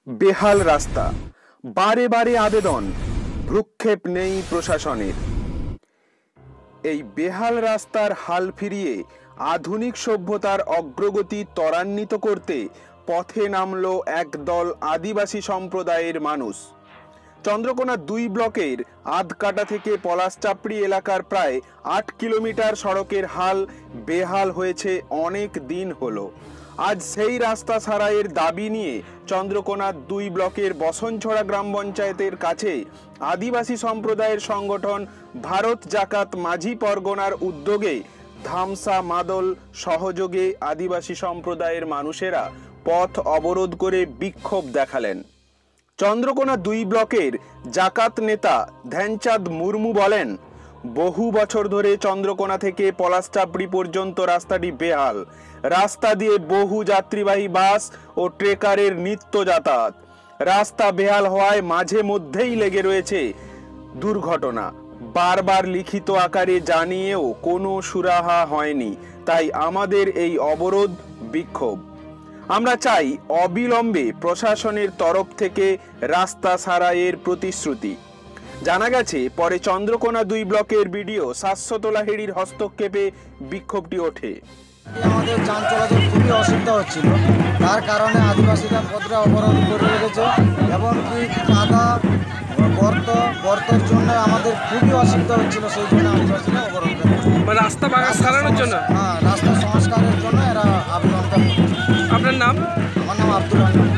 বেহাল রাস্তা, বারে বারে আবেদন, ভ্রুক্ষেপ নেই প্রশাসনের। এই বেহাল রাস্তার হাল ফিরিয়ে আধুনিক সভ্যতার অগ্রগতি ত্বরান্বিত করতে পথে নামল একদল আদিবাসী সম্প্রদায়ের মানুষ। চন্দ্রকোনা 2 ব্লকের আধকাটা থেকে পলাশচাপড়ি এলাকার প্রায় 8 কিলোমিটার সড়কের হাল বেহাল হয়েছে অনেক দিন হলো। আজ সেই রাস্তা সারাইয়ের দাবি নিয়ে চন্দ্রকোনা 2 ব্লকের বসনছড়া গ্রাম পঞ্চায়েতের কাছে আদিবাসী সম্প্রদায়ের সংগঠন ভারত জাকাত মাঝি পরগনার উদ্যোগে ধামসা মাদল সহযোগে আদিবাসী সম্প্রদায়ের মানুষেরা পথ অবরোধ করে বিক্ষোভ দেখালেন। চন্দ্রকোনা 2 ব্লকের জাকাত নেতা ধ্যানচাঁদ মুর্মু বলেন, বহু বছর ধরে চন্দ্রকোনা থেকে পলাশচাপড়ি পর্যন্ত রাস্তাটি বেহাল। রাস্তা দিয়ে বহু যাত্রীবাহী বাস ও ট্রেকারের নিত্য যাতায়াত। রাস্তা বেহাল হওয়ায় মাঝে মধ্যেই লেগে রয়েছে দুর্ঘটনা। বারবার লিখিত আকারে জানিয়েও কোনো সুরাহা হয়নি। তাই আমাদের এই অবরোধ বিক্ষোভ। আমরা চাই অবিলম্বে প্রশাসনের তরফ থেকে রাস্তা সারাইয়ের প্রতিশ্রুতি। জানা গেছে পরে চন্দ্রকোনা 2 ব্লকের বিডিও শাশ্বত লাহিড়ির হস্তক্ষেপে বিক্ষোভটি ওঠে। আমাদের যান চলাচল খুবই অসুবিধা হচ্ছিল, তার কারণে আদিবাসীরা পথটা অবরোধ করে রেখেছে এবং কি কাদা গর্তের জন্য আমাদের খুবই অসুবিধা হচ্ছিল, সেই জন্য আদিবাসীরা অবরোধ করে। রাস্তা সারানোর জন্য, হ্যাঁ, রাস্তা সংস্কারের জন্য এরা আবেদনটা করছে। আপনার নাম? আমার নাম আব্দুল রহমান।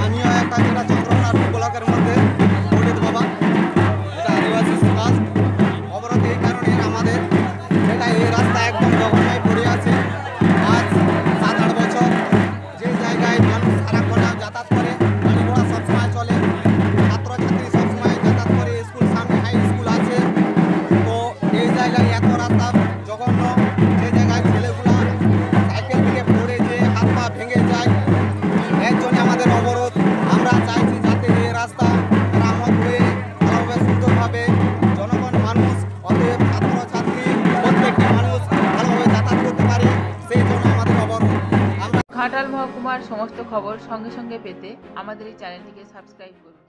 আমিও একটা যেটা চন্দ্রকোনা 2 ব্লকের মধ্যে পণ্ডিত বাবা, এটা আদিবাসী সমাজ অবরোধ এই কারণে আমাদের যেটা এই রাস্তা একদম জঘন্যই পড়ে আছে। আজ 7-8 বছর যে জায়গায় মানুষ সারাক্ষণ যাতায়াত করে, গাড়ি ঘোড়া সবসময় চলে, ছাত্রছাত্রী সবসময় যাতায়াত করে, স্কুল সামনে হাই স্কুল আছে, তো এই জায়গায় এত রাস্তা জঘন্য, যে জায়গায় ছেলেগুলা সাইকেল থেকে পড়ে যে হাত পা ভেঙে যায়, এর জন্য আমাদের অবরোধ। আমরা চাইছি যাতে এই রাস্তা মেরামত হয়ে ভালোভাবে সুন্দরভাবে জনগণ মানুষ অতএব ছাত্রছাত্রী প্রত্যেকটি মানুষ ভালোভাবে যাতায়াত করতে পারে, সেই জন্য আমাদের অবরোধ। ঘাটাল মহকুমার সমস্ত খবর সঙ্গে সঙ্গে পেতে আমাদের এই চ্যানেলটিকে সাবস্ক্রাইব করুন।